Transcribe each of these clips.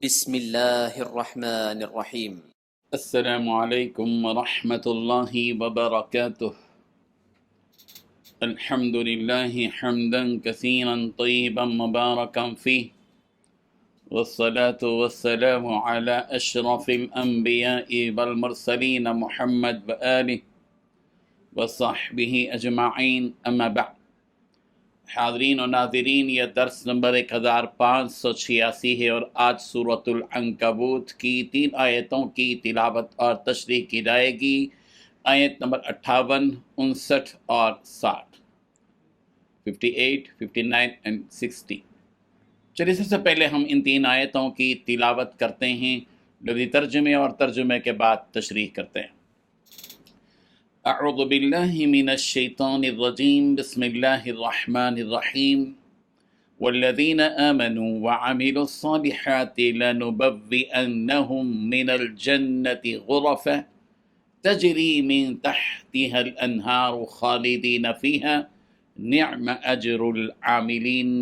بسم اللہ الرحمن الرحیم۔ السلام علیکم ورحمۃ اللہ وبرکاتہ۔ الحمد للہ حمدا کثیرا طیبا مبارکا فیہ، والصلاة والسلام علی اشرف الانبیاء والمرسلین محمد وآلہ وصحبہ اجمعین، اما بعد۔ حاضرین و ناظرین، یہ درس نمبر 1586 ہے اور آج سورۃ العنکبوت کی 3 آیتوں کی تلاوت اور تشریح کی جائے گی۔ آیت نمبر 58، 59 اور 60، 58، 59 and 60۔ چلیے سب سے پہلے ہم ان 3 آیتوں کی تلاوت کرتے ہیں، لفظی ترجمے اور ترجمے کے بعد تشریح کرتے ہیں۔ اعوذ باللہ من الشیطان الرجیم، بسم اللہ الرحمن الرحیم۔ والذین آمنوا وعملوا الصالحات لنبوئنہم من الجنة غرفا تجری من تحتها الانہار خالدین فیہا نعم اجر العاملین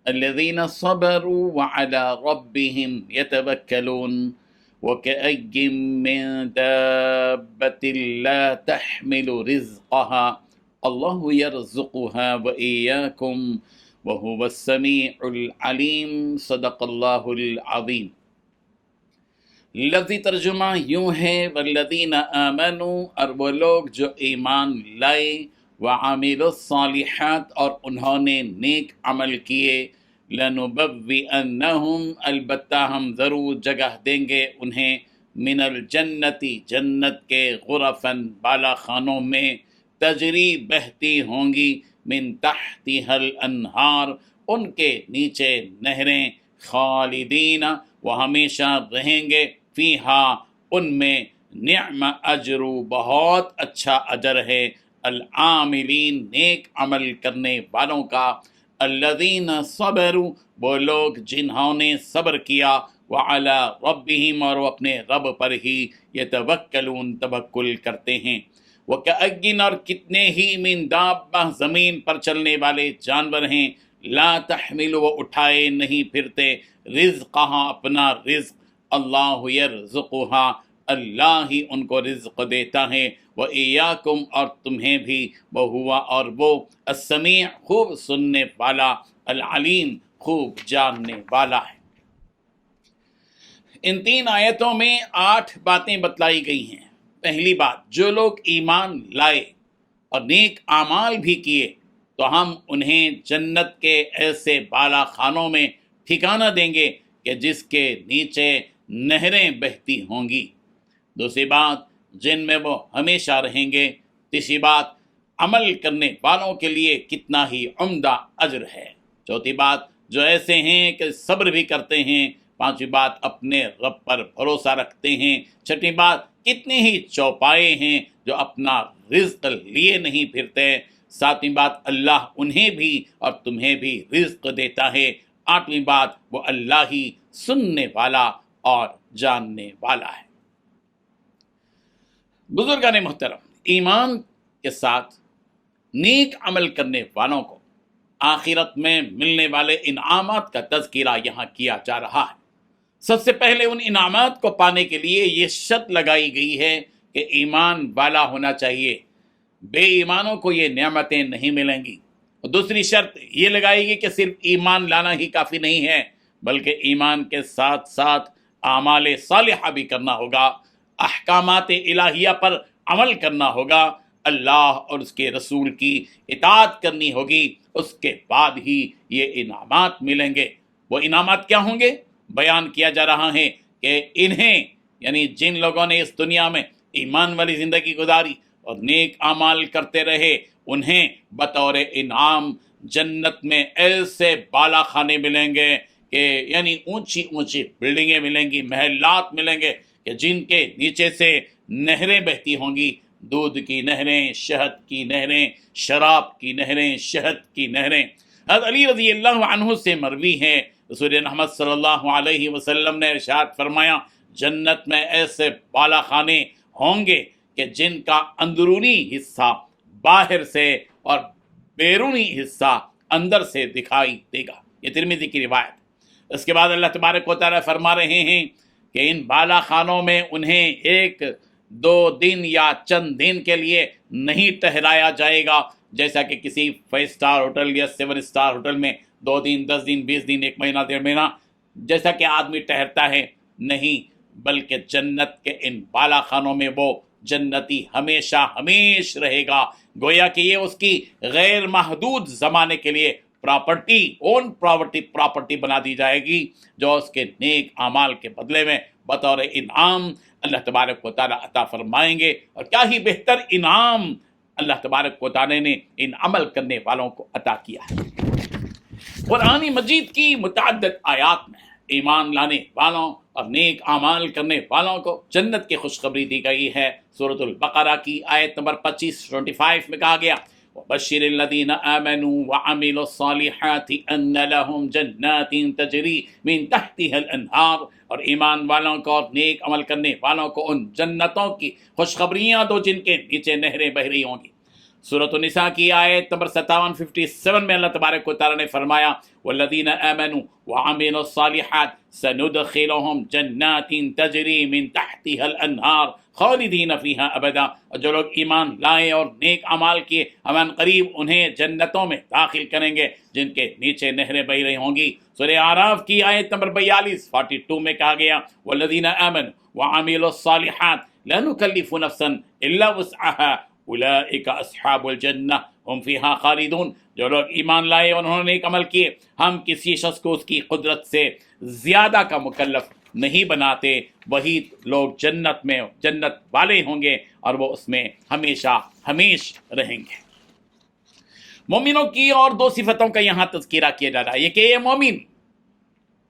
الذین صبروا وعلی ربہم یتوکلون وَكَأَيٍّ مِّن دَابَّةٍ لَا تَحْمِلُ رِزْقَهَا اللَّهُ يَرْزُقُهَا وَإِيَّاكُمْ وَهُوَ السَّمِيعُ الْعَلِيمُ۔ صدق اللہ العظیم۔ لفظی ترجمہ یوں ہے، والذین آمنوا، اور وہ لوگ جو ایمان لائے، وعملوا الصالحات، اور انہوں نے نیک عمل کیے، لنبوئنہم، البتہ ہم ضرور جگہ دیں گے انہیں، من الجنتی، جنت کے، غرفاً، بالا خانوں میں، تجری، بہتی ہوں گی، من تحتها الانہار، ان کے نیچے نہریں، خالدین، وہ ہمیشہ رہیں گے، فیہا، ان میں، نعم اجر، بہت اچھا اجر ہے، العاملین، نیک عمل کرنے والوں کا، الذین صبروا، وہ لوگ جنہوں نے صبر کیا، وعلی ربہم، اور وہ اپنے رب پر ہی، یتوکلون، توکل کرتے ہیں، وکأین، اور کتنے ہی، من دابہ، زمین پر چلنے والے جانور ہیں، لا تحمل، وہ اٹھائے نہیں پھرتے، رزقہا، اپنا رزق، اللہ یرزقہا، اللہ ہی ان کو رزق دیتا ہے، وَإِيَّاكُمْ، اور تمہیں بھی، وَهُوَ، اور وہ، السمیع، خوب سننے والا، العلیم، خوب جاننے والا ہے۔ ان 3 آیتوں میں 8 باتیں بتلائی گئی ہیں۔ پہلی بات، جو لوگ ایمان لائے اور نیک اعمال بھی کیے تو ہم انہیں جنت کے ایسے بالا خانوں میں ٹھکانہ دیں گے کہ جس کے نیچے نہریں بہتی ہوں گی۔ دوسری بات، جن میں وہ ہمیشہ رہیں گے۔ تیسری بات، عمل کرنے والوں کے لیے کتنا ہی عمدہ اجر ہے۔ چوتھی بات، جو ایسے ہیں کہ صبر بھی کرتے ہیں۔ پانچویں بات، اپنے رب پر بھروسہ رکھتے ہیں۔ چھٹی بات، کتنے ہی چوپائے ہیں جو اپنا رزق لیے نہیں پھرتے۔ ساتویں بات، اللہ انہیں بھی اور تمہیں بھی رزق دیتا ہے۔ آٹھویں بات، وہ اللہ ہی سننے والا اور جاننے والا ہے۔ بزرگان محترم، ایمان کے ساتھ نیک عمل کرنے والوں کو آخرت میں ملنے والے انعامات کا تذکرہ یہاں کیا جا رہا ہے۔ سب سے پہلے ان انعامات کو پانے کے لیے یہ شرط لگائی گئی ہے کہ ایمان والا ہونا چاہیے، بے ایمانوں کو یہ نعمتیں نہیں ملیں گی۔ اور دوسری شرط یہ لگائی گئی کہ صرف ایمان لانا ہی کافی نہیں ہے، بلکہ ایمان کے ساتھ ساتھ اعمال صالحہ بھی کرنا ہوگا، احکامات الہیہ پر عمل کرنا ہوگا، اللہ اور اس کے رسول کی اطاعت کرنی ہوگی، اس کے بعد ہی یہ انعامات ملیں گے۔ وہ انعامات کیا ہوں گے؟ بیان کیا جا رہا ہے کہ انہیں، یعنی جن لوگوں نے اس دنیا میں ایمان والی زندگی گزاری اور نیک اعمال کرتے رہے، انہیں بطور انعام جنت میں ایسے بالا خانے ملیں گے کہ یعنی اونچی اونچی بلڈنگیں ملیں گی، محلات ملیں گے کہ جن کے نیچے سے نہریں بہتی ہوں گی، دودھ کی نہریں، شہد کی نہریں، شراب کی نہریں، شہد کی نہریں۔ حضرت علی رضی اللہ عنہ سے مروی ہے، رسول محمد صلی اللہ علیہ وسلم نے ارشاد فرمایا، جنت میں ایسے بالا خانے ہوں گے کہ جن کا اندرونی حصہ باہر سے اور بیرونی حصہ اندر سے دکھائی دے گا۔ یہ ترمذی کی روایت۔ اس کے بعد اللہ تبارک و تعالیٰ فرما رہے ہیں کہ ان بالا خانوں میں انہیں 1-2 دن یا چند دن کے لیے نہیں ٹھہرایا جائے گا، جیسا کہ کسی 5 اسٹار ہوٹل یا 7 اسٹار ہوٹل میں 2 دن 10 دن 20 دن 1 مہینہ 1.5 مہینہ جیسا کہ آدمی ٹھہرتا ہے، نہیں، بلکہ جنت کے ان بالا خانوں میں وہ جنتی ہمیشہ ہمیش رہے گا، گویا کہ یہ اس کی غیر محدود زمانے کے لیے پراپرٹی بنا دی جائے گی، جو اس کے نیک اعمال کے بدلے میں بطور انعام اللہ تبارک و تعالیٰ عطا فرمائیں گے۔ اور کیا ہی بہتر انعام اللہ تبارک و تعالیٰ نے ان عمل کرنے والوں کو عطا کیا ہے۔ قرآن مجید کی متعدد آیات میں ایمان لانے والوں اور نیک اعمال کرنے والوں کو جنت کی خوشخبری دی گئی ہے۔ سورۃ البقرہ کی آیت نمبر 25 میں کہا گیا وَبَشِّرِ الَّذِينَ آمَنُوا وَعَمِلُوا الصَّالِحَاتِ أَنَّ لَهُمْ جَنَّاتٍ تَجْرِي مِن تَحْتِهَا الْأَنْهَارُ، اور ایمان والوں کو اور نیک عمل کرنے والوں کو ان جنتوں کی خوشخبریاں دو جن کے نیچے نہریں بہ رہی ہوں گی۔ سورۃ النساء کی آیت نمبر 57 میں اللہ تبارک و تعالیٰ نے فرمایا وَالَّذِينَ آمَنُوا وَعَمِلُوا الصَّالِحَاتِ سَنُدْخِلُهُمْ جَنَّاتٍ تَجْرِي مِن تَحْتِهَا الْأَنْهَارُ خالدین فیہا ابدا، اور جو لوگ ایمان لائے اور نیک اعمال کیے ہم ان قریب انہیں جنتوں میں داخل کریں گے جن کے نیچے نہریں بہ رہی ہوں گی۔ سورہ اعراف کی آیت نمبر 42 میں کہا گیا والذین آمنوا وعملوا الصالحات لا نکلف نفسا الا وسعها اولئک اصحاب الجنہ ہم فیہا خالدون، جو لوگ ایمان لائے اور انہوں نے نیک عمل کیے ہم کسی شخص کو اس کی قدرت سے زیادہ کا مکلف نہیں بناتے، وہی لوگ جنت والے ہوں گے اور وہ اس میں ہمیشہ ہمیش رہیں گے۔ مومنوں کی اور 2 صفتوں کا یہاں تذکرہ کیا جا رہا ہے، یہ کہ یہ مومن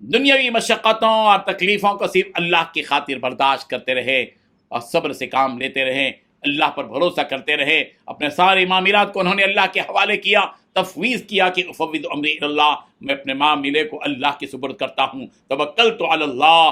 دنیاوی مشقتوں اور تکلیفوں کو صرف اللہ کی خاطر برداشت کرتے رہے اور صبر سے کام لیتے رہے، اللہ پر بھروسہ کرتے رہے، اپنے سارے معاملات کو انہوں نے اللہ کے حوالے کیا، تفویض کیا کہ افوض امری الی اللہ، میں اپنے معاملے کو اللہ کے سپرد کرتا ہوں، توکلت علی اللہ،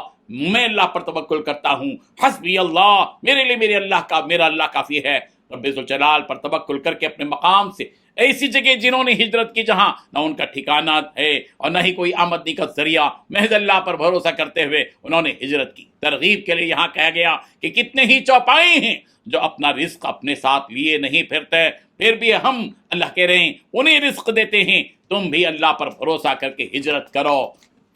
میں اللہ پر توکل کرتا ہوں، حسبی اللہ، میرے لیے میرا اللہ کافی ہے، رب ذوالجلال پر توکل کر کے اپنے مقام سے ایسی جگہ جنہوں نے ہجرت کی جہاں نہ ان کا ٹھکانہ ہے اور نہ ہی کوئی آمدنی کا ذریعہ، محض اللہ پر بھروسہ کرتے ہوئے انہوں نے ہجرت کی۔ ترغیب کے لیے یہاں کہا گیا کہ کتنے ہی چوپائے ہیں جو اپنا رزق اپنے ساتھ لیے نہیں پھرتے، پھر بھی ہم اللہ کہہ رہے ہیں انہیں رزق دیتے ہیں، تم بھی اللہ پر بھروسہ کر کے ہجرت کرو،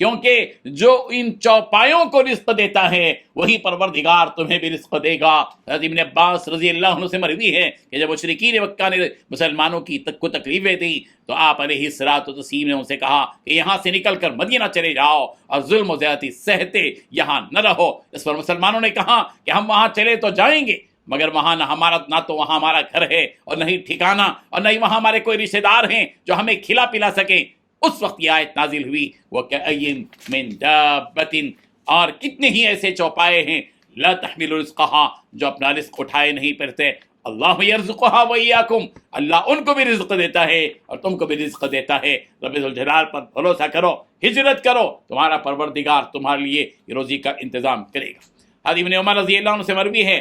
کیونکہ جو ان چوپایوں کو رزق دیتا ہے وہی پروردگار تمہیں بھی رزق دے گا۔ حضرت ابن عباس رضی اللہ عنہ سے مروی ہے کہ جب مشرکین مکہ نے مسلمانوں کی کو تکلیفیں دی تو آپ علیہ الصلوۃ والتسلیم نے ان سے کہا کہ یہاں سے نکل کر مدینہ چلے جاؤ اور ظلم و زیادتی سہتے یہاں نہ رہو۔ اس پر مسلمانوں نے کہا کہ ہم وہاں چلے تو جائیں گے مگر وہاں نہ تو وہاں ہمارا گھر ہے اور نہ ہی ٹھکانہ اور نہ ہی وہاں ہمارے کوئی رشتہ دار ہیں جو ہمیں کھلا پلا سکیں۔ اس وقت یہ آیت نازل ہوئی وَكَأَيٍّ مِّن دَابَّةٍ، اور کتنے ہی ایسے چوپائے ہیں لا تحمل رزقها جو اپنا رزق اٹھائے نہیں پھرتے، اللہ یرزقها وإياكم، اللہ ان کو بھی رزق دیتا ہے اور تم کو بھی رزق دیتا ہے۔ رب ذوالجلال پر بھروسہ کرو، ہجرت کرو، تمہارا پروردگار تمہارے لیے روزی کا انتظام کرے گا۔ حضرت ابن عمر رضی اللہ عنہ سے مروی ہے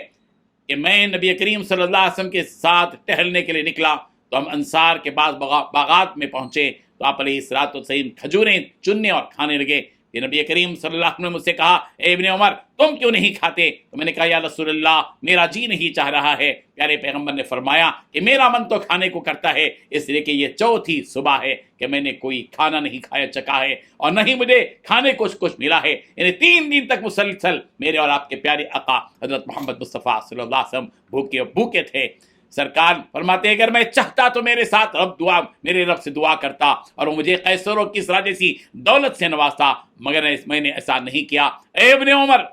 کہ میں نبی کریم صلی اللہ علیہ وسلم کے ساتھ ٹہلنے کے لیے نکلا تو ہم انصار کے بعض باغات میں پہنچے تو آپ علیہ الصلوۃ والتسلیم کھجوریں چننے اور کھانے لگے۔ کہ نبی کریم صلی اللہ علیہ وسلم نے مجھ سے کہا اے ابن عمر تم کیوں نہیں کھاتے؟ تو میں نے کہا یا رسول اللہ میرا جی نہیں چاہ رہا ہے۔ پیارے پیغمبر نے فرمایا کہ میرا من تو کھانے کو کرتا ہے، اس لیے کہ یہ چوتھی صبح ہے کہ میں نے کوئی کھانا نہیں کھایا چکا ہے اور نہ ہی مجھے کھانے کو کچھ ملا ہے، یعنی 3 دن تک مسلسل میرے اور آپ کے پیارے آقا حضرت محمد مصطفیٰ صلی اللہ علیہ وسلم بھوکے تھے۔ سرکار فرماتے ہیں اگر میں چاہتا تو میرے ساتھ میرے رب سے دعا کرتا اور وہ مجھے قیصر و کسریٰ جیسی دولت سے نوازتا، مگر میں نے ایسا نہیں کیا۔ اے ابن عمر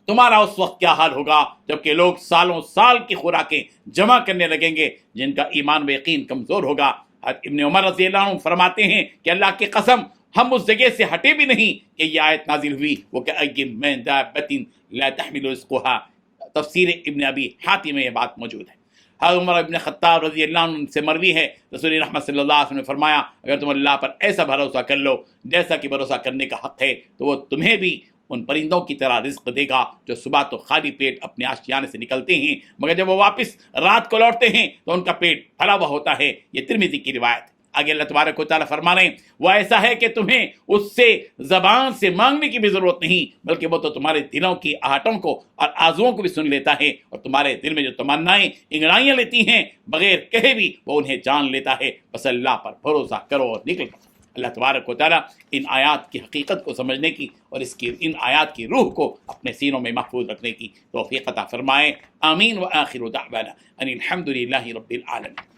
تمہارا اس وقت کیا حال ہوگا جبکہ لوگ سالوں سال کی خوراکیں جمع کرنے لگیں گے جن کا ایمان و یقین کمزور ہوگا۔ ابن عمر رضی اللہ عنہ فرماتے ہیں کہ اللہ کی قسم ہم اس جگہ سے ہٹے بھی نہیں کہ یہ آیت نازل ہوئی وَكَأَيٍّ مِّن دَابَّةٍ لَا تَحْمِلُ رِزْقَهَا۔ تفسیر ابن ابی حاتم میں یہ بات موجود ہے۔ حضرت عمر ابن خطاب رضی اللہ عنہ سے مروی ہے رسول رحمت صلی اللہ علیہ وسلم نے فرمایا اگر تم اللہ پر ایسا بھروسہ کر لو جیسا کہ بھروسہ کرنے کا حق ہے تو وہ تمہیں بھی ان پرندوں کی طرح رزق دے گا جو صبح تو خالی پیٹ اپنے آشیانے سے نکلتے ہیں مگر جب وہ واپس رات کو لوٹتے ہیں تو ان کا پیٹ بھرا ہوا ہوتا ہے۔ یہ ترمذی کی روایت ہے۔ آگے اللہ تبارک و تعالیٰ فرما رہے ہیں وہ ایسا ہے کہ تمہیں اس سے زبان سے مانگنے کی بھی ضرورت نہیں، بلکہ وہ تو تمہارے دلوں کی آہٹوں کو اور آرزوؤں کو بھی سن لیتا ہے، اور تمہارے دل میں جو تمنائیں انگڑائیاں لیتی ہیں بغیر کہے بھی وہ انہیں جان لیتا ہے۔ بس اللہ پر بھروسہ کرو اور نکل پڑو۔ اللہ تبارک و تعالیٰ ان آیات کی حقیقت کو سمجھنے کی اور ان آیات کی روح کو اپنے سینوں میں محفوظ رکھنے کی توفیق عطا فرمائے۔ آمین۔ وآخر دعوانا ان الحمد للہ رب العالمین۔